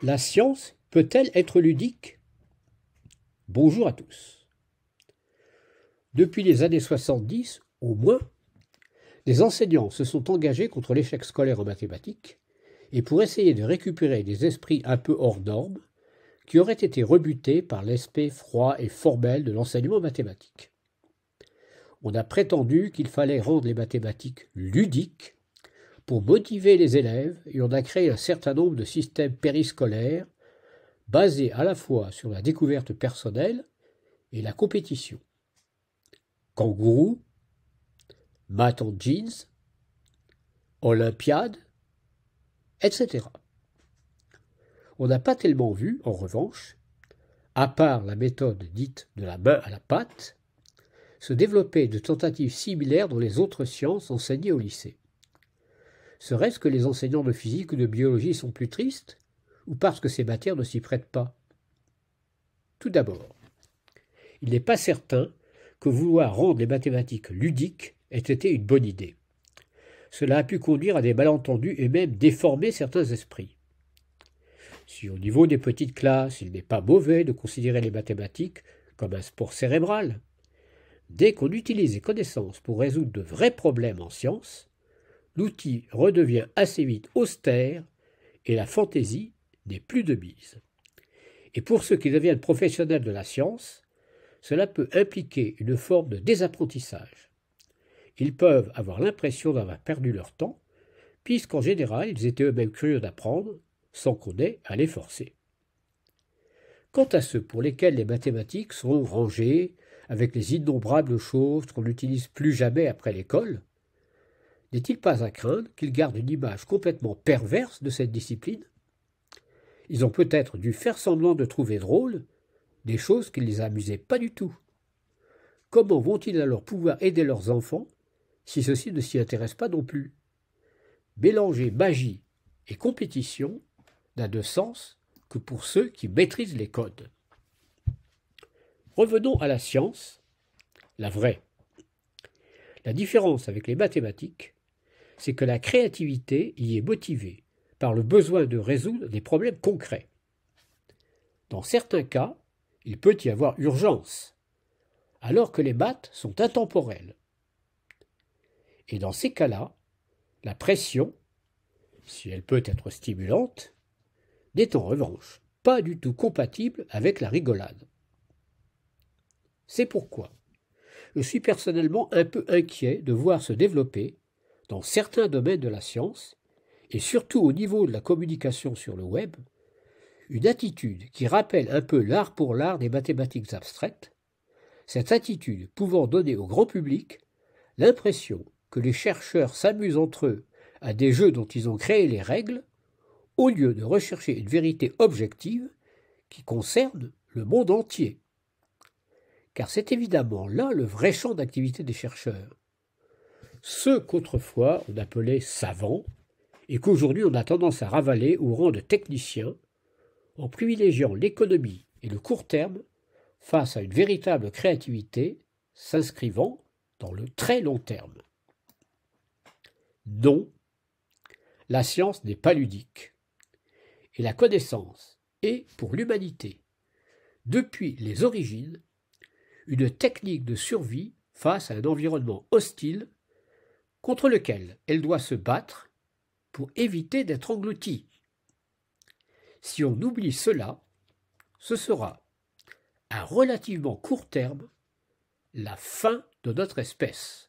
La science peut-elle être ludique? Bonjour à tous. Depuis les années 70, au moins, les enseignants se sont engagés contre l'échec scolaire en mathématiques et pour essayer de récupérer des esprits un peu hors normes qui auraient été rebutés par l'aspect froid et formel de l'enseignement mathématique. On a prétendu qu'il fallait rendre les mathématiques ludiques pour motiver les élèves et on a créé un certain nombre de systèmes périscolaires basés à la fois sur la découverte personnelle et la compétition. Kangourou, maths en jeans, olympiade, etc. On n'a pas tellement vu, en revanche, à part la méthode dite de la main à la pâte, se développer de tentatives similaires dans les autres sciences enseignées au lycée. Serait-ce que les enseignants de physique ou de biologie sont plus tristes, ou parce que ces matières ne s'y prêtent pas? Tout d'abord, il n'est pas certain que vouloir rendre les mathématiques ludiques ait été une bonne idée. Cela a pu conduire à des malentendus et même déformer certains esprits. Si au niveau des petites classes, il n'est pas mauvais de considérer les mathématiques comme un sport cérébral, dès qu'on utilise les connaissances pour résoudre de vrais problèmes en sciences, l'outil redevient assez vite austère et la fantaisie n'est plus de mise. Et pour ceux qui deviennent professionnels de la science, cela peut impliquer une forme de désapprentissage. Ils peuvent avoir l'impression d'avoir perdu leur temps, puisqu'en général ils étaient eux-mêmes curieux d'apprendre, sans qu'on ait à les forcer. Quant à ceux pour lesquels les mathématiques sont rangées avec les innombrables choses qu'on n'utilise plus jamais après l'école, n'est-il pas à craindre qu'ils gardent une image complètement perverse de cette discipline? Ils ont peut-être dû faire semblant de trouver drôle des choses qui ne les amusaient pas du tout. Comment vont-ils alors pouvoir aider leurs enfants si ceux-ci ne s'y intéressent pas non plus? Mélanger magie et compétition n'a de sens que pour ceux qui maîtrisent les codes. Revenons à la science, la vraie. La différence avec les mathématiques, c'est que la créativité y est motivée par le besoin de résoudre des problèmes concrets. Dans certains cas, il peut y avoir urgence, alors que les maths sont intemporelles. Et dans ces cas-là, la pression, si elle peut être stimulante, n'est en revanche pas du tout compatible avec la rigolade. C'est pourquoi je suis personnellement un peu inquiet de voir se développer, dans certains domaines de la science, et surtout au niveau de la communication sur le web, une attitude qui rappelle un peu l'art pour l'art des mathématiques abstraites, cette attitude pouvant donner au grand public l'impression que les chercheurs s'amusent entre eux à des jeux dont ils ont créé les règles, au lieu de rechercher une vérité objective qui concerne le monde entier. Car c'est évidemment là le vrai champ d'activité des chercheurs. Ceux qu'autrefois on appelait savants, et qu'aujourd'hui on a tendance à ravaler au rang de techniciens, en privilégiant l'économie et le court terme face à une véritable créativité s'inscrivant dans le très long terme. Non, la science n'est pas ludique. Et la connaissance est, pour l'humanité, depuis les origines, une technique de survie face à un environnement hostile contre lequel elle doit se battre pour éviter d'être engloutie. Si on oublie cela, ce sera, à relativement court terme, la fin de notre espèce.